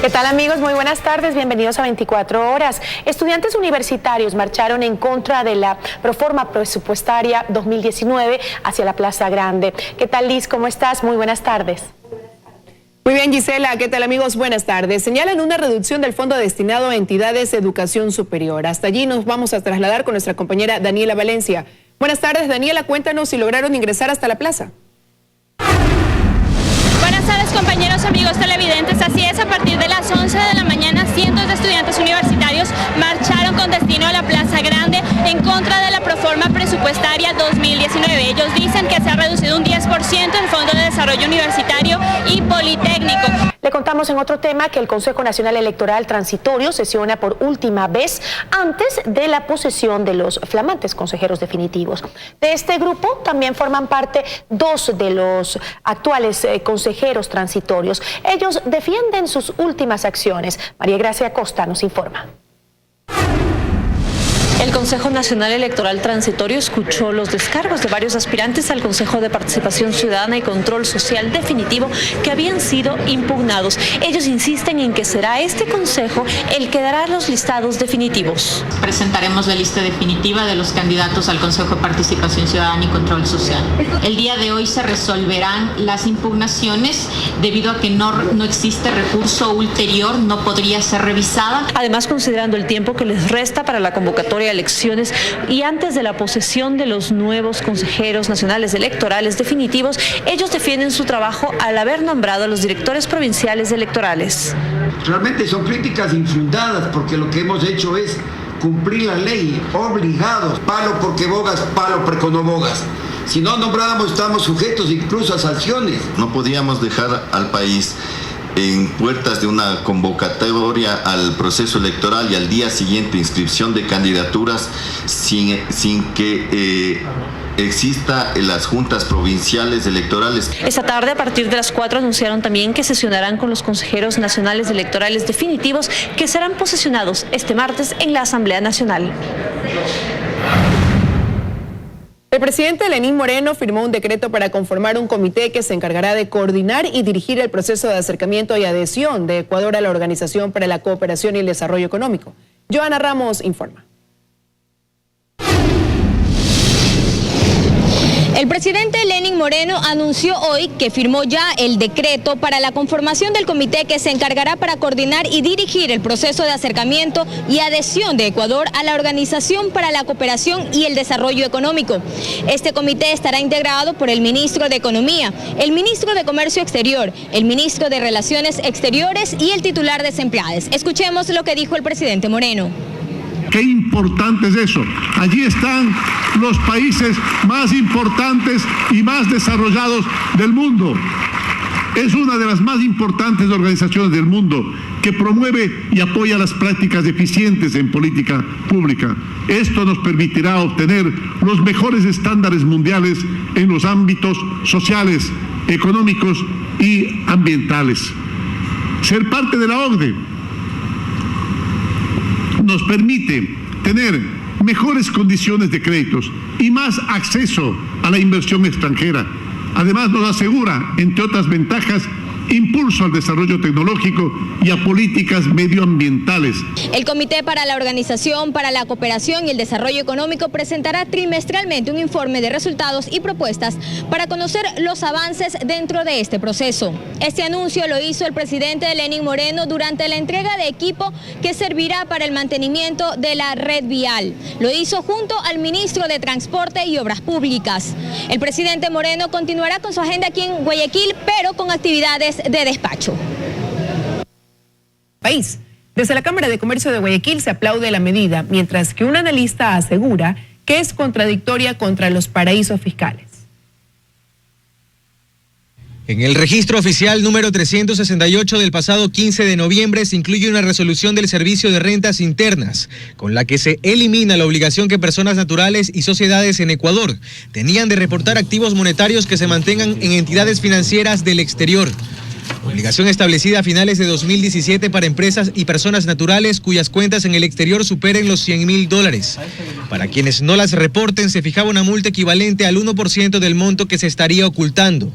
¿Qué tal, amigos? Muy buenas tardes, bienvenidos a 24 horas. Estudiantes universitarios marcharon en contra de la proforma presupuestaria 2019 hacia la Plaza Grande. ¿Qué tal, Liz? ¿Cómo estás? Muy buenas tardes. Muy bien, Gisela. ¿Qué tal, amigos? Buenas tardes. Señalan una reducción del fondo destinado a entidades de educación superior. Hasta allí nos vamos a trasladar con nuestra compañera Daniela Valencia. Buenas tardes, Daniela. Cuéntanos si lograron ingresar hasta la plaza. Buenas tardes, compañeros, amigos televidentes. Así es, a partir de las 11 de la mañana, cientos de estudiantes universitarios marcharon con destino a la Plaza Grande en contra de la proforma presupuestaria 2019. Ellos dicen que se ha reducido un 10% el Fondo de Desarrollo Universitario y Politécnico. Le contamos en otro tema que el Consejo Nacional Electoral Transitorio sesiona por última vez antes de la posesión de los flamantes consejeros definitivos. De este grupo también forman parte dos de los actuales consejeros transitorios. Ellos defienden sus últimas acciones. María Gracia Costa nos informa. El Consejo Nacional Electoral Transitorio escuchó los descargos de varios aspirantes al Consejo de Participación Ciudadana y Control Social Definitivo que habían sido impugnados. Ellos insisten en que será este consejo el que dará los listados definitivos. Presentaremos la lista definitiva de los candidatos al Consejo de Participación Ciudadana y Control Social. El día de hoy se resolverán las impugnaciones debido a que no existe recurso ulterior, no podría ser revisada. Además, considerando el tiempo que les resta para la convocatoria de elecciones y antes de la posesión de los nuevos consejeros nacionales electorales definitivos, ellos defienden su trabajo al haber nombrado a los directores provinciales electorales. Realmente son críticas infundadas porque lo que hemos hecho es cumplir la ley, obligados, palo porque bogas, palo porque no bogas. Si no nombramos, estamos sujetos incluso a sanciones. No podíamos dejar al país en puertas de una convocatoria al proceso electoral y al día siguiente inscripción de candidaturas sin que exista en las juntas provinciales electorales. Esta tarde, a partir de las 4, anunciaron también que sesionarán con los consejeros nacionales electorales definitivos que serán posesionados este martes en la Asamblea Nacional. El presidente Lenín Moreno firmó un decreto para conformar un comité que se encargará de coordinar y dirigir el proceso de acercamiento y adhesión de Ecuador a la Organización para la Cooperación y el Desarrollo Económico. Joana Ramos informa. El presidente Lenín Moreno anunció hoy que firmó ya el decreto para la conformación del comité que se encargará para coordinar y dirigir el proceso de acercamiento y adhesión de Ecuador a la Organización para la Cooperación y el Desarrollo Económico. Este comité estará integrado por el ministro de Economía, el ministro de Comercio Exterior, el ministro de Relaciones Exteriores y el titular de Desempleados. Escuchemos lo que dijo el presidente Moreno. Qué importante es eso. Allí están los países más importantes y más desarrollados del mundo. Es una de las más importantes organizaciones del mundo que promueve y apoya las prácticas eficientes en política pública. Esto nos permitirá obtener los mejores estándares mundiales en los ámbitos sociales, económicos y ambientales. Ser parte de la OCDE nos permite tener mejores condiciones de créditos y más acceso a la inversión extranjera. Además, nos asegura, entre otras ventajas, impulso al desarrollo tecnológico y a políticas medioambientales. El Comité para la Organización para la Cooperación y el Desarrollo Económico presentará trimestralmente un informe de resultados y propuestas para conocer los avances dentro de este proceso. Este anuncio lo hizo el presidente Lenín Moreno durante la entrega de equipo que servirá para el mantenimiento de la red vial. Lo hizo junto al ministro de Transporte y Obras Públicas. El presidente Moreno continuará con su agenda aquí en Guayaquil, pero con actividades de despacho. País. Desde la Cámara de Comercio de Guayaquil se aplaude la medida, mientras que un analista asegura que es contradictoria contra los paraísos fiscales. En el registro oficial número 368 del pasado 15 de noviembre se incluye una resolución del Servicio de Rentas Internas, con la que se elimina la obligación que personas naturales y sociedades en Ecuador tenían de reportar activos monetarios que se mantengan en entidades financieras del exterior. obligación establecida a finales de 2017 para empresas y personas naturales cuyas cuentas en el exterior superen los $100.000. Para quienes no las reporten, se fijaba una multa equivalente al 1% del monto que se estaría ocultando.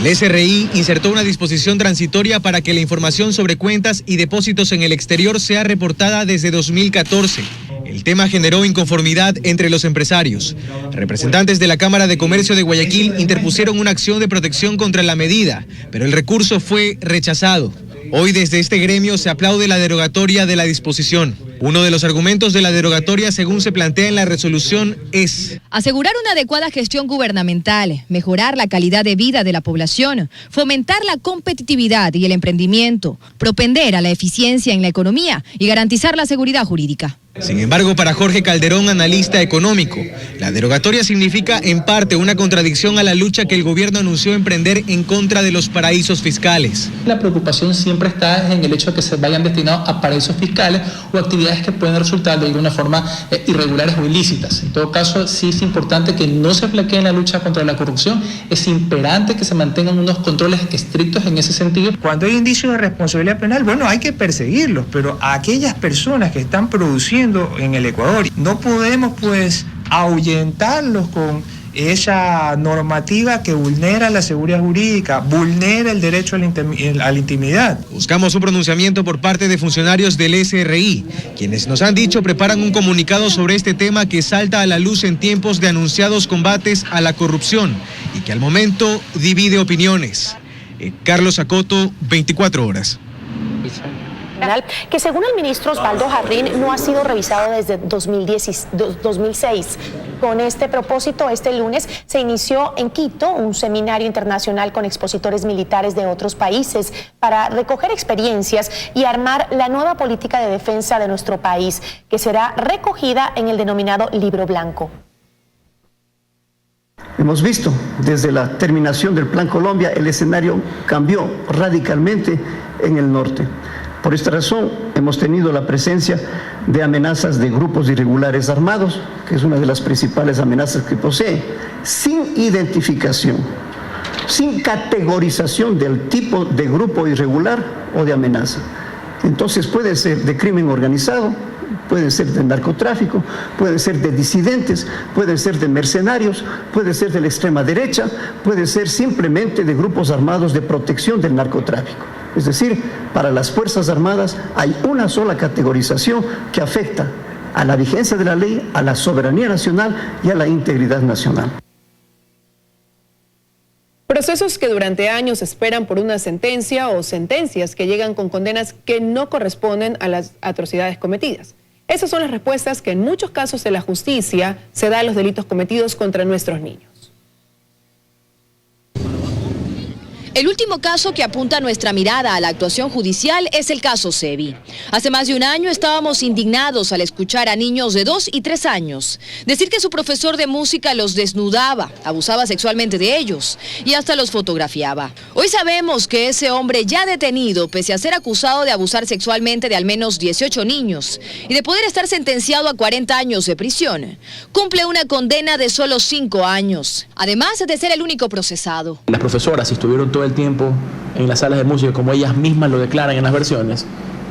El SRI insertó una disposición transitoria para que la información sobre cuentas y depósitos en el exterior sea reportada desde 2014. El tema generó inconformidad entre los empresarios. Representantes de la Cámara de Comercio de Guayaquil interpusieron una acción de protección contra la medida, pero el recurso fue rechazado. Hoy desde este gremio se aplaude la derogatoria de la disposición. Uno de los argumentos de la derogatoria, según se plantea en la resolución, es asegurar una adecuada gestión gubernamental, mejorar la calidad de vida de la población, fomentar la competitividad y el emprendimiento, propender a la eficiencia en la economía y garantizar la seguridad jurídica. Sin embargo, para Jorge Calderón, analista económico, la derogatoria significa en parte una contradicción a la lucha que el gobierno anunció emprender en contra de los paraísos fiscales. La preocupación siempre está en el hecho de que se vayan destinados a paraísos fiscales o actividades que pueden resultar de alguna forma irregulares o ilícitas. En todo caso, sí es importante que no se flaquee la lucha contra la corrupción. Es imperante que se mantengan unos controles estrictos en ese sentido. Cuando hay indicios de responsabilidad penal, bueno, hay que perseguirlos, pero a aquellas personas que están produciendo en el Ecuador, no podemos pues ahuyentarlos con esa normativa que vulnera la seguridad jurídica, vulnera el derecho a la intimidad. Buscamos un pronunciamiento por parte de funcionarios del SRI, quienes nos han dicho preparan un comunicado sobre este tema que salta a la luz en tiempos de anunciados combates a la corrupción y que al momento divide opiniones. Carlos Acoto, 24 horas. Que según el ministro Osvaldo Jarrín no ha sido revisado desde 2006. Con este propósito, este lunes se inició en Quito un seminario internacional con expositores militares de otros países para recoger experiencias y armar la nueva política de defensa de nuestro país, que será recogida en el denominado Libro Blanco. Hemos visto desde la terminación del Plan Colombia, el escenario cambió radicalmente en el norte. Por esta razón, hemos tenido la presencia de amenazas de grupos irregulares armados, que es una de las principales amenazas que posee, sin identificación, sin categorización del tipo de grupo irregular o de amenaza. Entonces puede ser de crimen organizado, puede ser de narcotráfico, puede ser de disidentes, puede ser de mercenarios, puede ser de la extrema derecha, puede ser simplemente de grupos armados de protección del narcotráfico. Es decir, para las Fuerzas Armadas hay una sola categorización que afecta a la vigencia de la ley, a la soberanía nacional y a la integridad nacional. Procesos que durante años esperan por una sentencia o sentencias que llegan con condenas que no corresponden a las atrocidades cometidas. Esas son las respuestas que en muchos casos de la justicia se da a los delitos cometidos contra nuestros niños. El último caso que apunta nuestra mirada a la actuación judicial es el caso Sevi. Hace más de un año estábamos indignados al escuchar a niños de 2 y 3 años decir que su profesor de música los desnudaba, abusaba sexualmente de ellos y hasta los fotografiaba. Hoy sabemos que ese hombre ya detenido, pese a ser acusado de abusar sexualmente de al menos 18 niños y de poder estar sentenciado a 40 años de prisión, cumple una condena de solo 5 años, además de ser el único procesado. Las profesoras estuvieron todo el tiempo en las salas de música, como ellas mismas lo declaran en las versiones,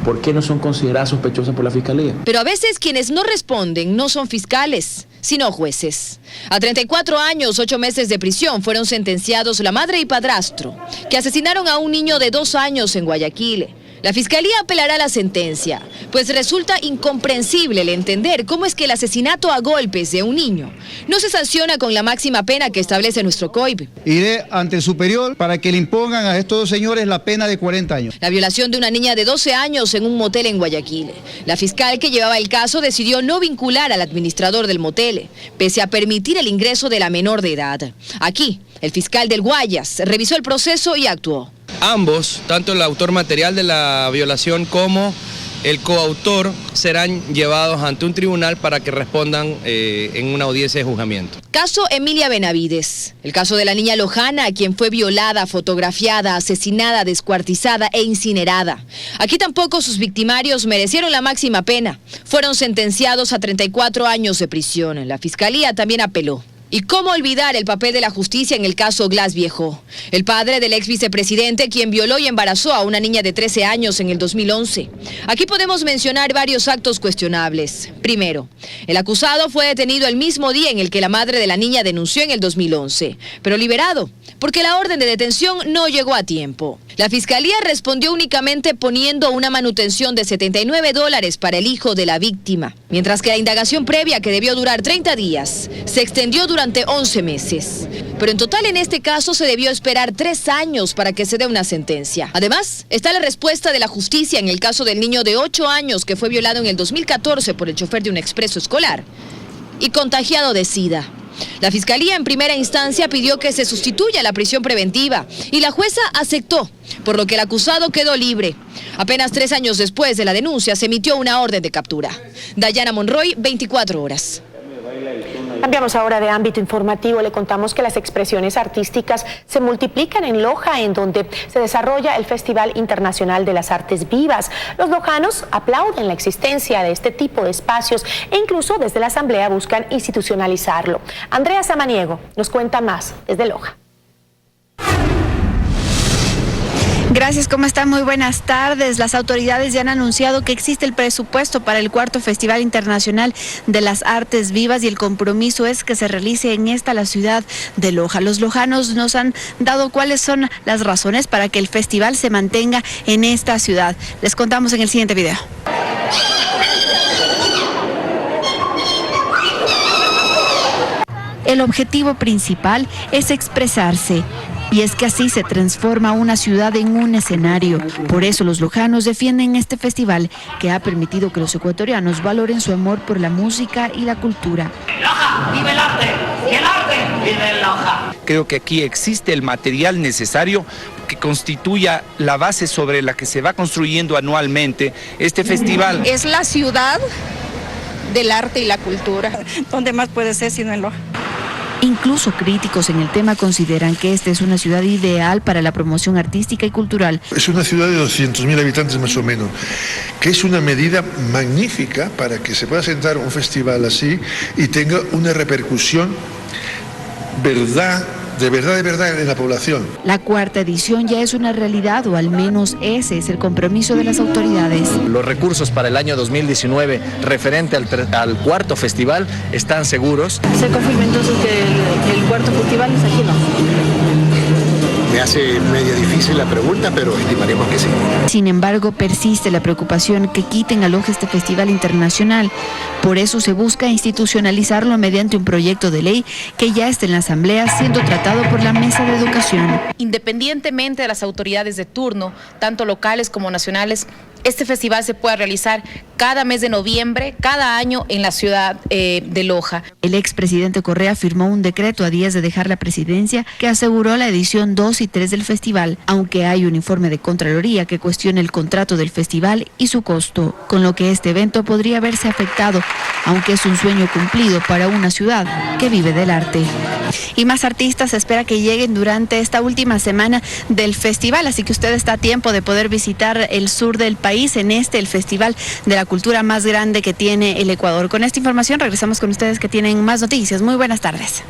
¿por qué no son consideradas sospechosas por la Fiscalía? Pero a veces quienes no responden no son fiscales, sino jueces. A 34 años, 8 meses de prisión fueron sentenciados la madre y padrastro, que asesinaron a un niño de 2 años en Guayaquil. La Fiscalía apelará a la sentencia, pues resulta incomprensible el entender cómo es que el asesinato a golpes de un niño no se sanciona con la máxima pena que establece nuestro COIP. Iré ante el superior para que le impongan a estos 2 señores la pena de 40 años. La violación de una niña de 12 años en un motel en Guayaquil. La fiscal que llevaba el caso decidió no vincular al administrador del motel, pese a permitir el ingreso de la menor de edad. Aquí, el fiscal del Guayas revisó el proceso y actuó. Ambos, tanto el autor material de la violación como el coautor, serán llevados ante un tribunal para que respondan en una audiencia de juzgamiento. Caso Emilia Benavides. El caso de la niña Lojana, quien fue violada, fotografiada, asesinada, descuartizada e incinerada. Aquí tampoco sus victimarios merecieron la máxima pena. Fueron sentenciados a 34 años de prisión. La Fiscalía también apeló. Y cómo olvidar el papel de la justicia en el caso Glass Viejo, el padre del ex vicepresidente quien violó y embarazó a una niña de 13 años en el 2011. Aquí podemos mencionar varios actos cuestionables. Primero, el acusado fue detenido el mismo día en el que la madre de la niña denunció en el 2011, pero liberado, porque la orden de detención no llegó a tiempo. La fiscalía respondió únicamente poniendo una manutención de $79 para el hijo de la víctima, mientras que la indagación previa, que debió durar 30 días, se extendió durante 11 meses. Pero en total en este caso se debió esperar 3 años para que se dé una sentencia. Además, está la respuesta de la justicia en el caso del niño de 8 años que fue violado en el 2014 por el chofer de un expreso escolar y contagiado de SIDA. La Fiscalía en primera instancia pidió que se sustituya la prisión preventiva y la jueza aceptó, por lo que el acusado quedó libre. Apenas 3 años después de la denuncia se emitió una orden de captura. Dayana Monroy, 24 horas. Cambiamos ahora de ámbito informativo. Le contamos que las expresiones artísticas se multiplican en Loja, en donde se desarrolla el Festival Internacional de las Artes Vivas. Los lojanos aplauden la existencia de este tipo de espacios e incluso desde la Asamblea buscan institucionalizarlo. Andrea Samaniego nos cuenta más desde Loja. Gracias, ¿cómo están? Muy buenas tardes. Las autoridades ya han anunciado que existe el presupuesto para el 4º Festival Internacional de las Artes Vivas y el compromiso es que se realice en la ciudad de Loja. Los lojanos nos han dado cuáles son las razones para que el festival se mantenga en esta ciudad. Les contamos en el siguiente video. El objetivo principal es expresarse. Y es que así se transforma una ciudad en un escenario. Por eso los lojanos defienden este festival que ha permitido que los ecuatorianos valoren su amor por la música y la cultura. Loja, vive el arte, y el arte vive en Loja. Creo que aquí existe el material necesario que constituya la base sobre la que se va construyendo anualmente este festival. Es la ciudad del arte y la cultura. ¿Dónde más puede ser sino en Loja? Incluso críticos en el tema consideran que esta es una ciudad ideal para la promoción artística y cultural. Es una ciudad de 200.000 habitantes más o menos, que es una medida magnífica para que se pueda sentar un festival así y tenga una repercusión de verdad en la población. La 4ª edición ya es una realidad, o al menos ese es el compromiso de las autoridades. Los recursos para el año 2019 referente al 4º festival están seguros. ¿Se confirma entonces que el 4º festival es aquí, no? Me hace medio difícil la pregunta, pero estimaremos que sí. Sin embargo, persiste la preocupación que quiten a Loja este festival internacional. Por eso se busca institucionalizarlo mediante un proyecto de ley que ya está en la Asamblea siendo tratado por la Mesa de Educación. Independientemente de las autoridades de turno, tanto locales como nacionales, este festival se puede realizar cada mes de noviembre, cada año en la ciudad de Loja. El expresidente Correa firmó un decreto a días de dejar la presidencia que aseguró la edición 2 y 3 del festival, aunque hay un informe de Contraloría que cuestiona el contrato del festival y su costo, con lo que este evento podría verse afectado, aunque es un sueño cumplido para una ciudad que vive del arte. Y más artistas se espera que lleguen durante esta última semana del festival, así que usted está a tiempo de poder visitar el sur del país en el festival de la cultura más grande que tiene el Ecuador. Con esta información regresamos con ustedes que tienen más noticias. Muy buenas tardes.